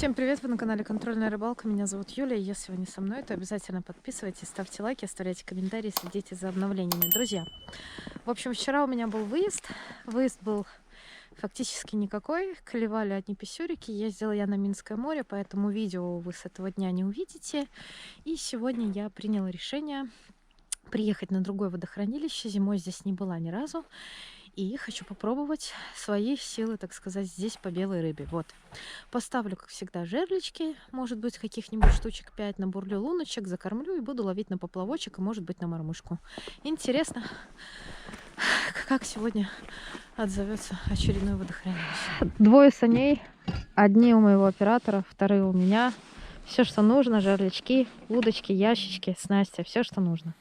Всем привет, вы на канале Контрольная рыбалка, меня зовут Юля, и если вы не со мной, то обязательно подписывайтесь, ставьте лайки, оставляйте комментарии, следите за обновлениями. Друзья, в общем, вчера у меня был выезд был фактически никакой, клевали одни писюрики, ездила я на Минское море, поэтому видео вы с этого дня не увидите, и сегодня я приняла решение приехать на другое водохранилище, зимой здесь не была ни разу. И хочу попробовать свои силы, так сказать, здесь по белой рыбе. Вот. Поставлю, как всегда, жерлички. Может быть, каких-нибудь штучек 5 на бурлю луночек. Закормлю и буду ловить на поплавочек, и, может быть, на мормышку. Интересно, как сегодня отзовется очередное водохранилище. Двое саней. Одни у моего оператора, вторые у меня. Все, что нужно. Жерлички, удочки, ящички, снасти. Все, что нужно.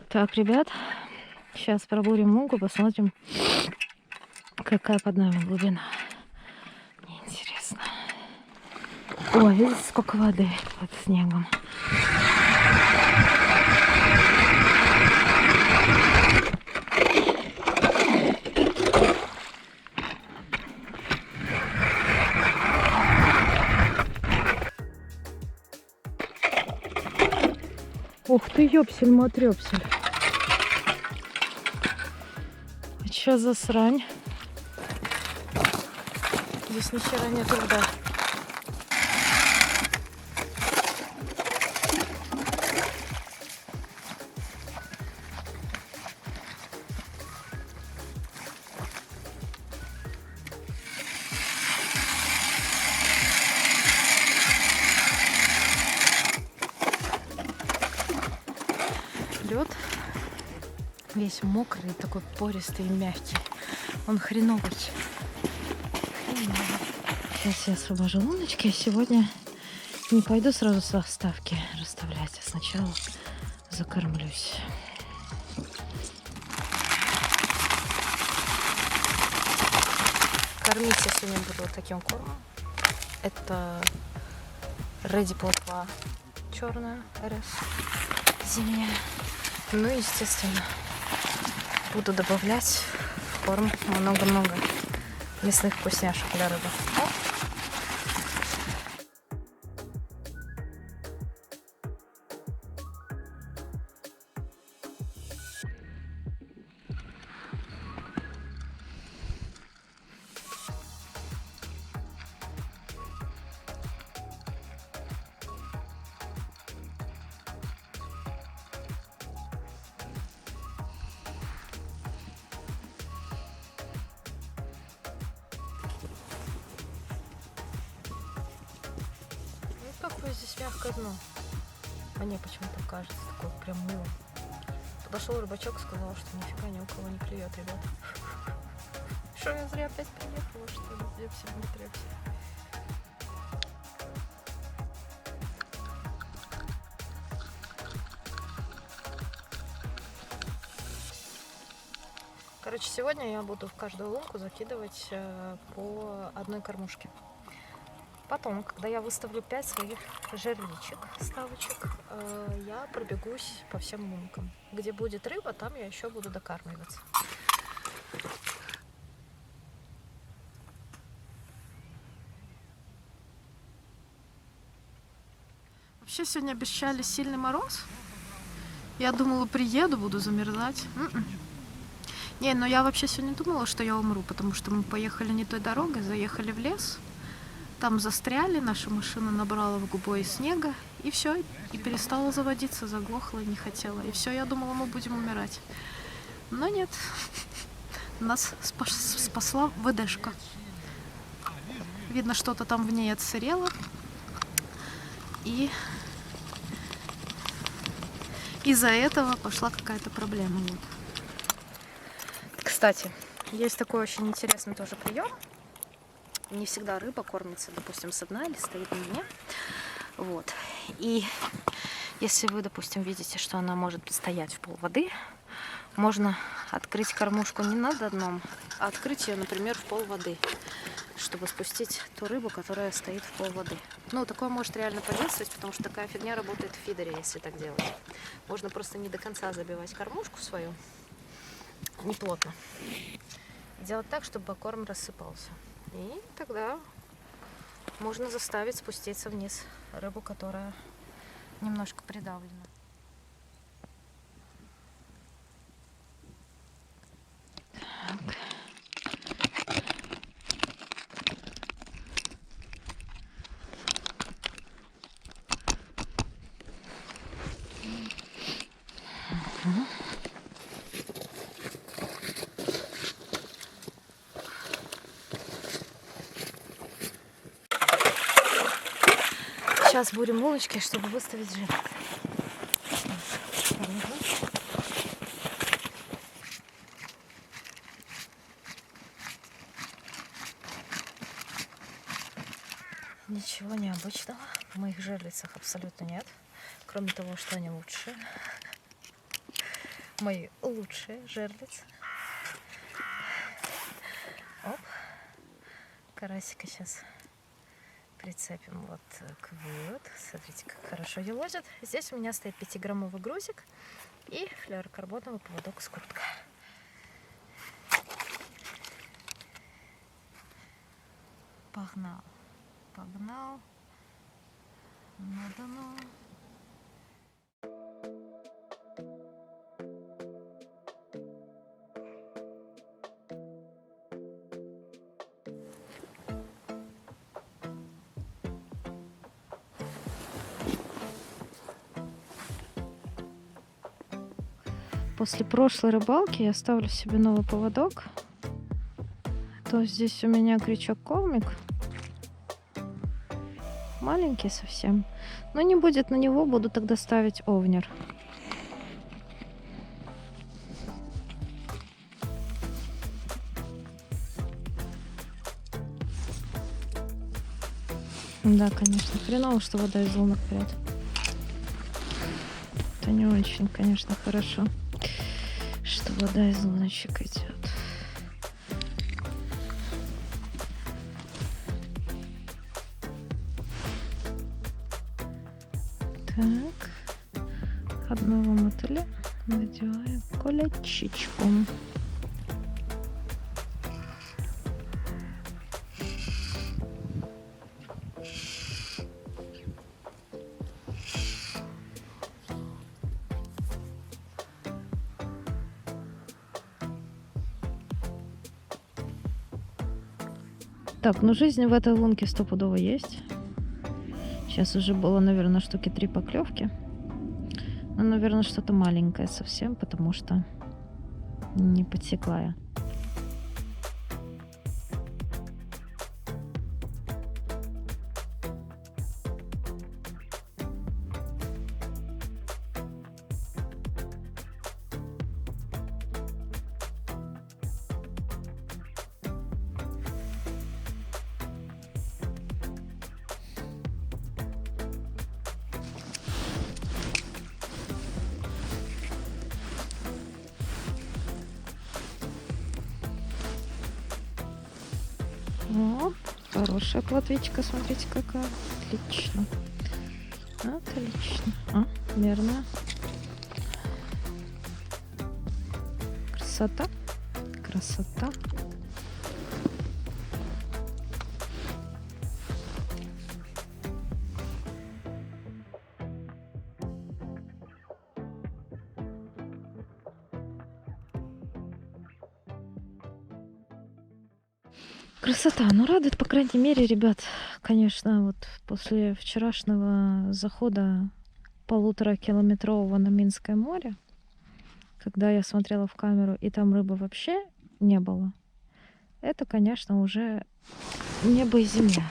Так, ребят, сейчас пробурим мугу, посмотрим, какая под нами глубина. Мне интересно. Ой, видите, сколько воды под снегом. Ух ты, ёпсель-матрёпсель. А чё за срань? Здесь ни хера нет льда. Лед весь мокрый, такой пористый и мягкий. Он хреновый. Сейчас я освобожу луночки. Сегодня не пойду сразу составки расставлять, а сначала закормлюсь. Кормить я сегодня буду вот таким кормом. Это Ready плотва черная, РС зимняя. Ну и, естественно, буду добавлять в корм много-много мясных вкусняшек для рыбы. Какое здесь мягкое дно. Мне почему-то кажется, такое прям мило. Подошел рыбачок, сказал, что нифига ни у кого не клюет, ребят. Что, я зря опять приехала, что ли? Епсель, не трепсель. Короче, сегодня я буду в каждую лунку закидывать по одной кормушке. Потом, когда я выставлю 5 своих жерличек, ставочек, я пробегусь по всем лункам. Где будет рыба, там я еще буду докармливаться. Вообще сегодня обещали сильный мороз. Я думала, приеду, буду замерзать. Не, но я вообще сегодня думала, что я умру, потому что мы поехали не той дорогой, заехали в лес. Там застряли, наша машина набрала в губой снега, и все, и перестала заводиться, заглохла, не хотела. И все, я думала, мы будем умирать. Но нет, нас спасла ВДшка. Видно, что-то там в ней отсырело. И из-за этого пошла какая-то проблема. Вот. Кстати, есть такой очень интересный тоже прием. Не всегда рыба кормится, допустим, со дна или стоит на дне. Вот. И если вы, допустим, видите, что она может стоять в пол воды, можно открыть кормушку не над дном, а открыть ее, например, в пол воды, чтобы спустить ту рыбу, которая стоит в пол воды. Ну, такое может реально подействовать, потому что такая фигня работает в фидере, если так делать. Можно просто не до конца забивать кормушку свою, не плотно, делать так, чтобы корм рассыпался. И тогда можно заставить спуститься вниз рыбу, которая немножко придавлена. Сейчас бурим улочки, чтобы выставить жир. Ничего необычного в моих жерлицах абсолютно нет, кроме того, что они лучшие. Мои лучшие жерлицы. Оп. Карасика сейчас прицепим вот к вот. Смотрите, как хорошо елозит. Здесь у меня стоит 5-граммовый грузик и флюорокарбоновый поводок с курткой. Погнал. Погнал. На Дону. После прошлой рыбалки я ставлю себе новый поводок. То здесь у меня крючок-колмик. Маленький совсем. Но не будет на него, буду тогда ставить овнер. Да, конечно, хреново, что вода из лунок прет. Это не очень, конечно, хорошо, что вода из луночек идет. Так, одного мотыля надеваем колечечком. Так, ну жизнь в этой лунке стопудово есть. Сейчас уже было, наверное, штуки 3 поклевки. Ну, наверное, что-то маленькое совсем, потому что не подсекла я. О, хорошая плотвичка, смотрите, какая. Отлично. Отлично. Верно. Красота. Красота. Красота, ну радует, по крайней мере, ребят, конечно, вот после вчерашнего захода 1,5-километрового на Минское море, когда я смотрела в камеру, и там рыбы вообще не было, это, конечно, уже небо и земля.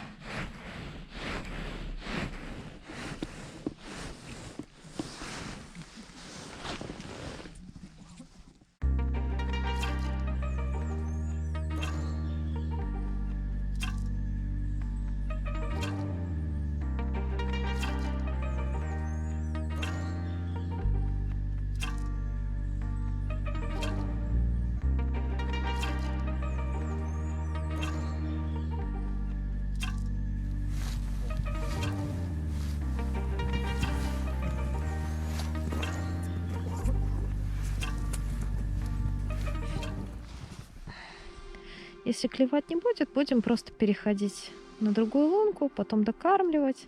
Если клевать не будет, будем просто переходить на другую лунку, потом докармливать.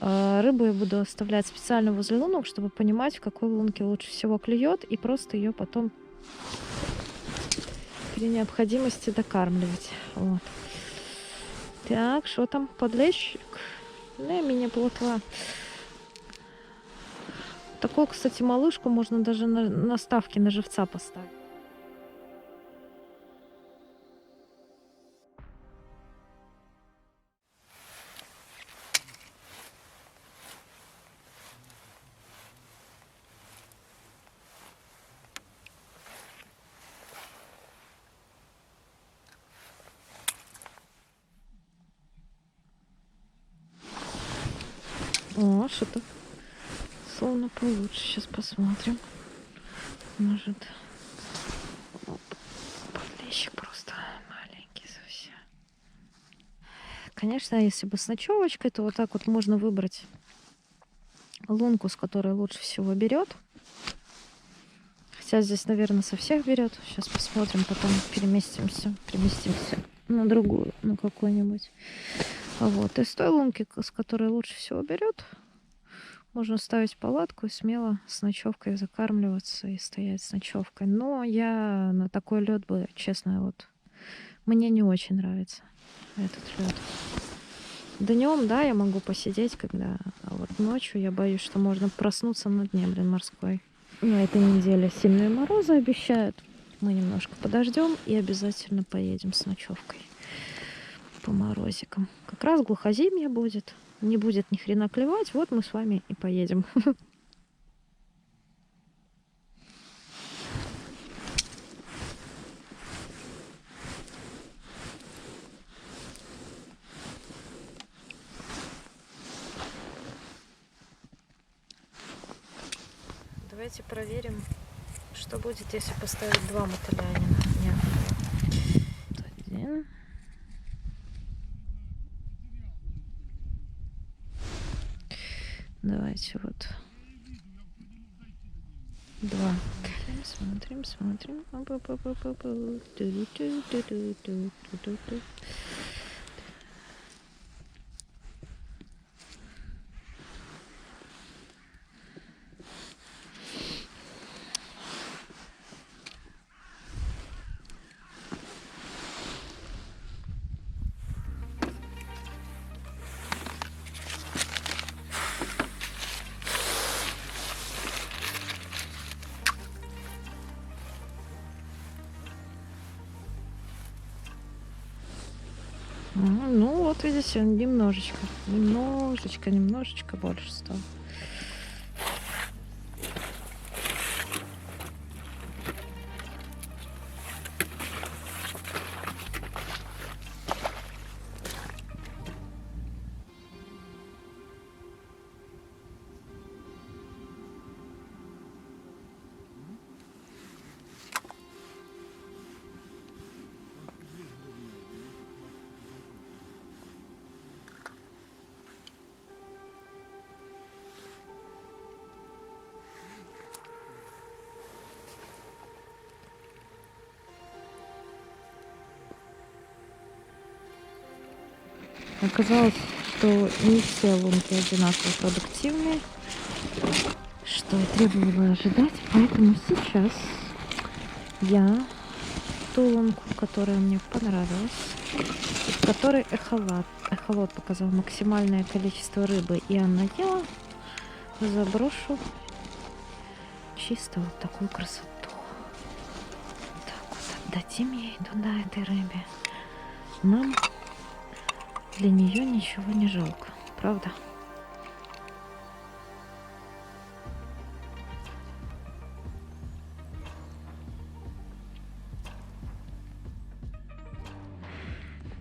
Рыбу я буду оставлять специально возле лунок, чтобы понимать, в какой лунке лучше всего клюет, и просто ее потом при необходимости докармливать. Вот. Так, что там? Подлещик? Не, мини-плотва. Такую, кстати, малышку можно даже на ставке на живца поставить. О, что-то словно получше. Сейчас посмотрим. Может, подлещик просто маленький совсем. Конечно, если бы с ночевочкой, то вот так вот можно выбрать лунку, с которой лучше всего берет. Хотя здесь, наверное, со всех берет. Сейчас посмотрим, потом переместимся на другую, на какую-нибудь. Вот. Из той лунки, с которой лучше всего берет, можно ставить палатку и смело с ночевкой закармливаться и стоять с ночевкой. Но я на такой лед бы, честно, вот мне не очень нравится этот лед. Днем, да, я могу посидеть, когда, а вот ночью я боюсь, что можно проснуться на дне, морской. На этой неделе сильные морозы обещают. Мы немножко подождем и обязательно поедем с ночевкой по морозикам. Как раз глухозимье будет. Не будет ни хрена клевать. Вот мы с вами и поедем. Давайте проверим, что будет, если поставить два мотыля, а не один. Давайте вот два. Смотрим. Ну, вот видите, немножечко больше стало. Оказалось, что не все лунки одинаково продуктивные, что и требовало ожидать, поэтому сейчас я ту лунку, которая мне понравилась, в которой эхолот показал максимальное количество рыбы, и она ела, заброшу чисто вот такую красоту. Так вот, отдадим ей туда, этой рыбе. Нам для нее ничего не жалко, правда?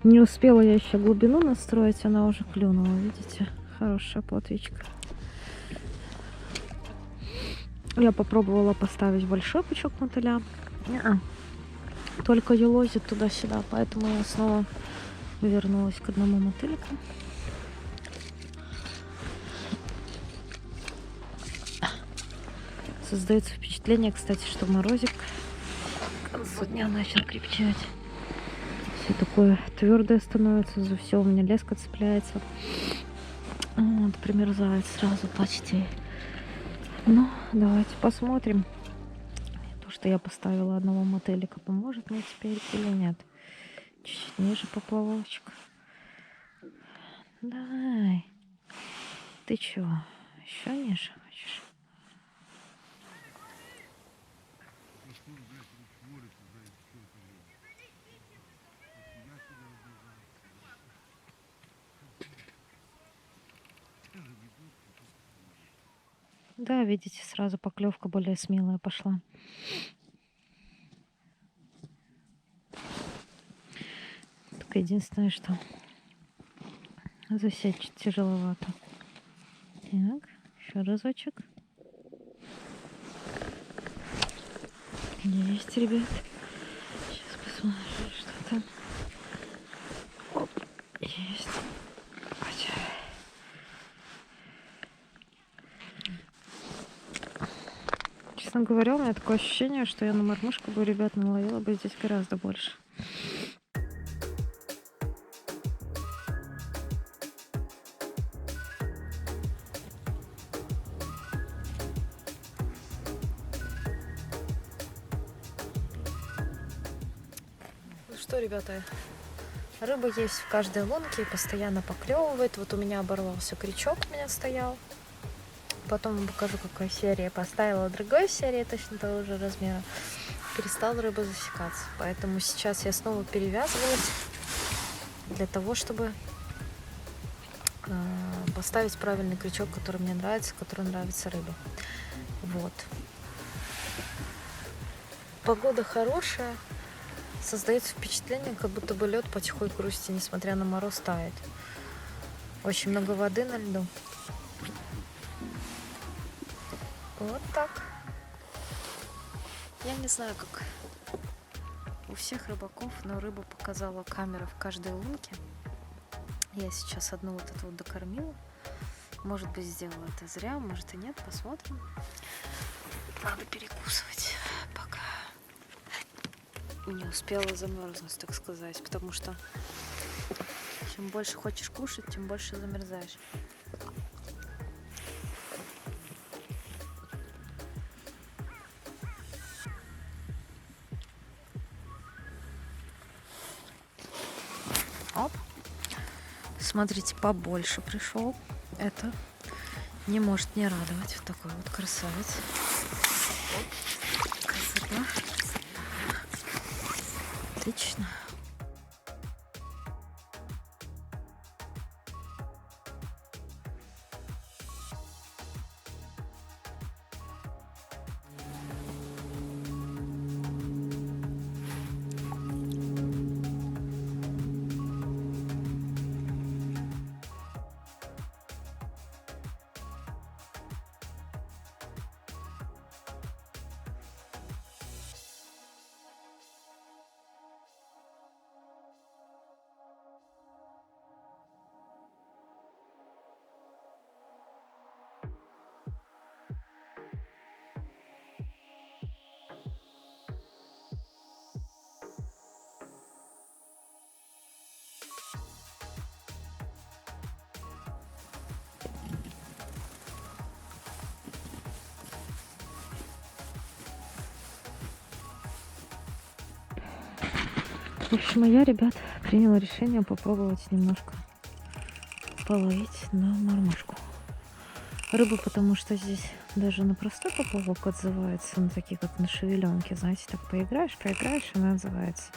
Не успела я еще глубину настроить, она уже клюнула, видите? Хорошая плотвичка. Я попробовала поставить большой пучок мотыля. Только юлозит туда-сюда, поэтому я снова вернулась к одному мотыльку. Создается впечатление, кстати, что морозик к концу дня начал крепчать. все такое твердое становится, за все у меня леска цепляется. Вот, примерзает сразу почти. Ну, давайте посмотрим. То, что я поставила одного мотылька, поможет мне теперь или нет. Чуть-чуть ниже поплавочек. Давай. Ты чё? Еще ниже хочешь? Да, видите, сразу поклевка более смелая пошла. Только единственное, что засечь чуть тяжеловато. Так, еще разочек. Есть, ребят. Сейчас посмотрим, что там. Оп, есть. Честно говоря, у меня такое ощущение, что я на мормышку бы, ребят, наловила бы здесь гораздо больше. Ну что, ребята, рыба есть в каждой лунке и постоянно поклевывает. Вот у меня оборвался крючок, у меня стоял. Потом вам покажу, какая серия. Поставила другой серии точно того же размера. Перестала рыба засекаться. Поэтому сейчас я снова перевязывалась для того, чтобы поставить правильный крючок, который мне нравится, который нравится рыбе. Вот. Погода хорошая. Создается впечатление, как будто бы лед потихоньку хрустит, несмотря на мороз, тает. Очень много воды на льду. Вот так. Я не знаю, как у всех рыбаков, но рыбу показала камера в каждой лунке. Я сейчас одну вот эту вот докормила. Может быть, сделала это зря, может и нет, посмотрим. Надо перекусывать, пока не успела замерзнуть, так сказать, потому что чем больше хочешь кушать, тем больше замерзаешь. Оп. Смотрите, побольше пришел. Это не может не радовать. Вот такой вот красавец. Оп. Красота. Отлично. В общем, я, ребят, приняла решение попробовать немножко половить на мормышку. Рыбу, потому что здесь даже на простой поплавок отзывается, на такие, как на шевеленке, знаете, так поиграешь, она отзывается.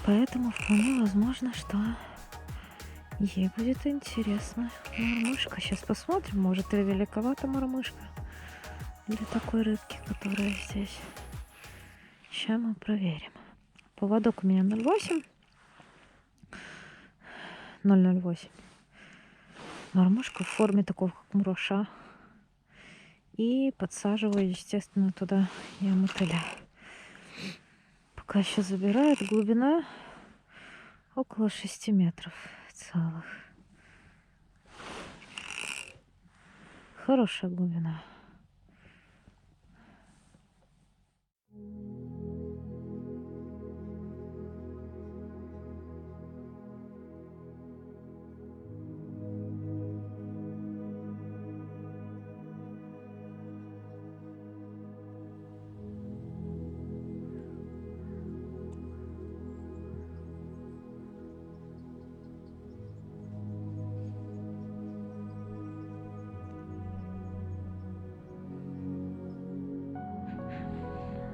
Поэтому вполне возможно, что ей будет интересно мормышка. Сейчас посмотрим, может и великовата мормышка для такой рыбки, которая здесь. Сейчас мы проверим. Поводок у меня 0,8. 0,08. Мормышка в форме такого, как мураша. И подсаживаю, естественно, туда я мотыля. Пока еще забирает. Глубина около 6 метров целых. Хорошая глубина.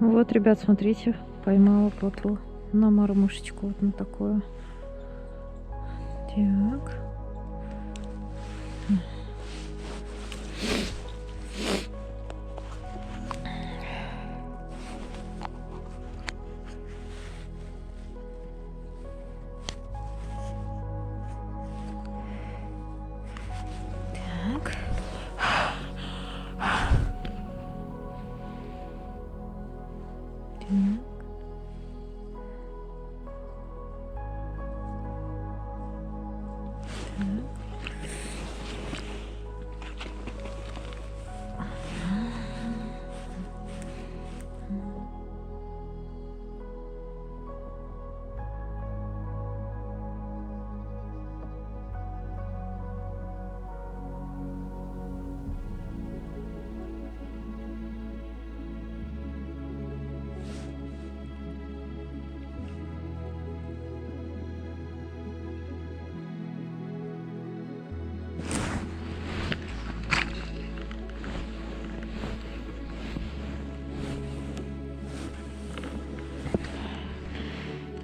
Вот, ребят, смотрите, поймала плотву на мормышечку, вот на такую. Так. Так.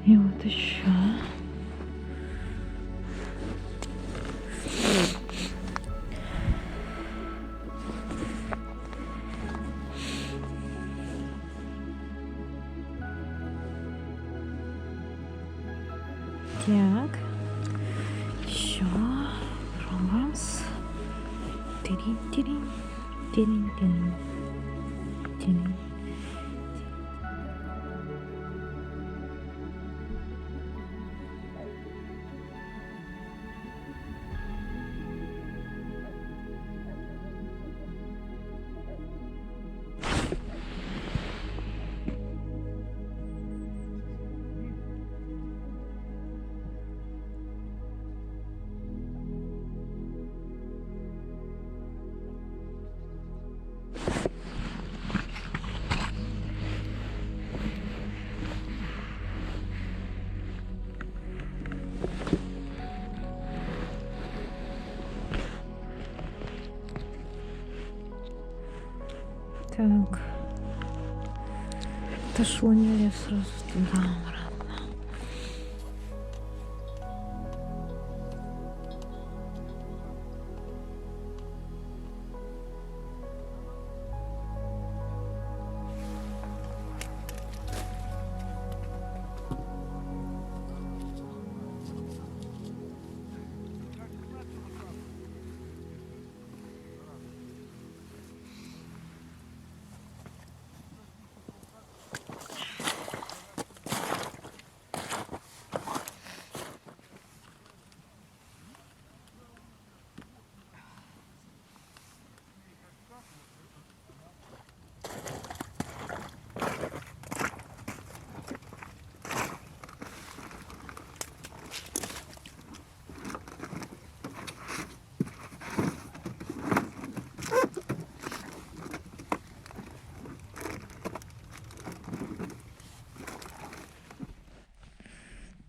И вот еще. Так. Еще пробуем с тирин-тирин, тирин-тирин, тирин. Так. Отошло не я сразу туда.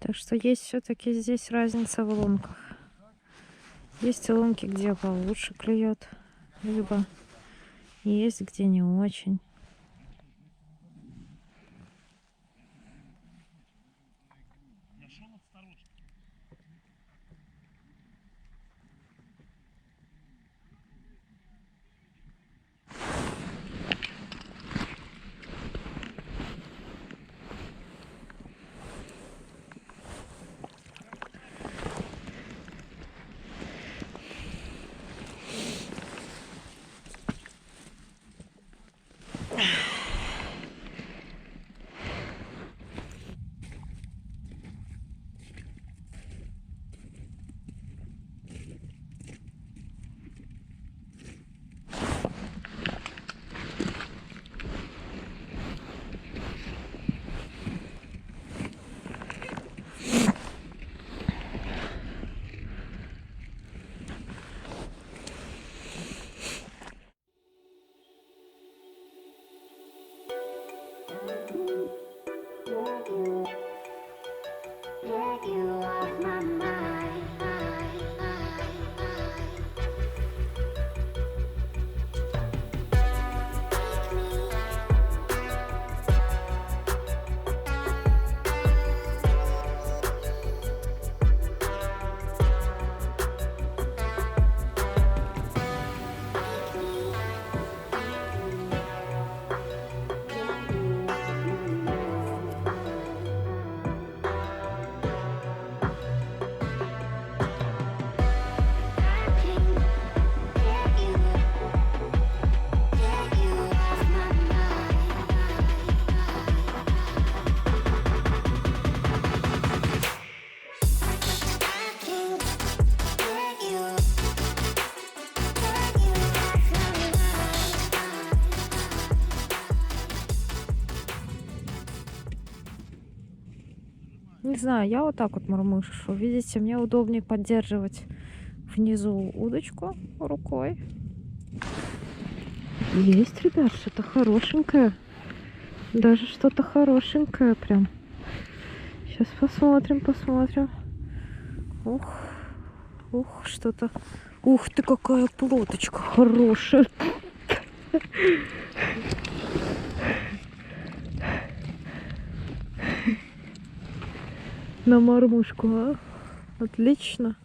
Так что есть все-таки здесь разница в лунках. Есть лунки, где получше клюет рыба, есть где не очень. Не знаю, я вот так вот мормышу. Видите, мне удобнее поддерживать внизу удочку рукой. Есть, ребят, что-то хорошенькое. Даже что-то хорошенькое прям. Сейчас посмотрим. Ух, что-то. Ух ты, какая плоточка хорошая. На мормышку, а? Отлично.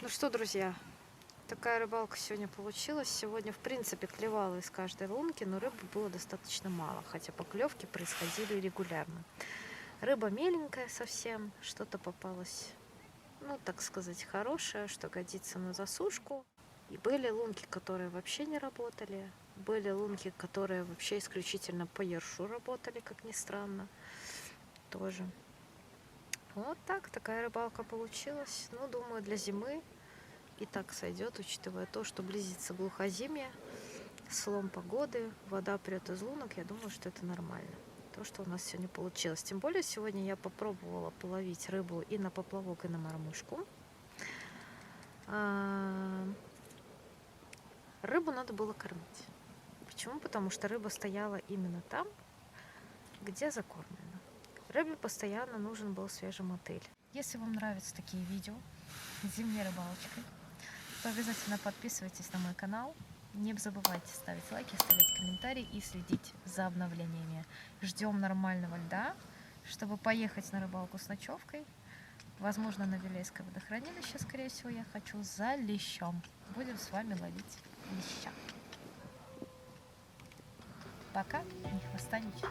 Ну что, друзья, такая рыбалка сегодня получилась. Сегодня, в принципе, клевала из каждой лунки, но рыбы было достаточно мало, хотя поклевки происходили регулярно. Рыба меленькая совсем, что-то попалось, ну, так сказать, хорошее, что годится на засушку. И были лунки, которые вообще не работали. Были лунки, которые вообще исключительно по ершу работали, как ни странно. Тоже. Вот так, такая рыбалка получилась. Ну, думаю, для зимы и так сойдет, учитывая то, что близится глухозимье, слом погоды, вода прет из лунок. Я думаю, что это нормально. То, что у нас сегодня получилось. Тем более, сегодня я попробовала половить рыбу и на поплавок, и на мормышку. Рыбу надо было кормить. Почему? Потому что рыба стояла именно там, где закормлена. Рыбе постоянно нужен был свежий мотыль. Если вам нравятся такие видео с зимней рыбалочкой, то обязательно подписывайтесь на мой канал. Не забывайте ставить лайки, оставлять комментарии и следить за обновлениями. Ждем нормального льда, чтобы поехать на рыбалку с ночевкой. Возможно, на Виляйское водохранилище, скорее всего, я хочу за лещом. Будем с вами ловить леща. Пока, ни хвоста, ничего.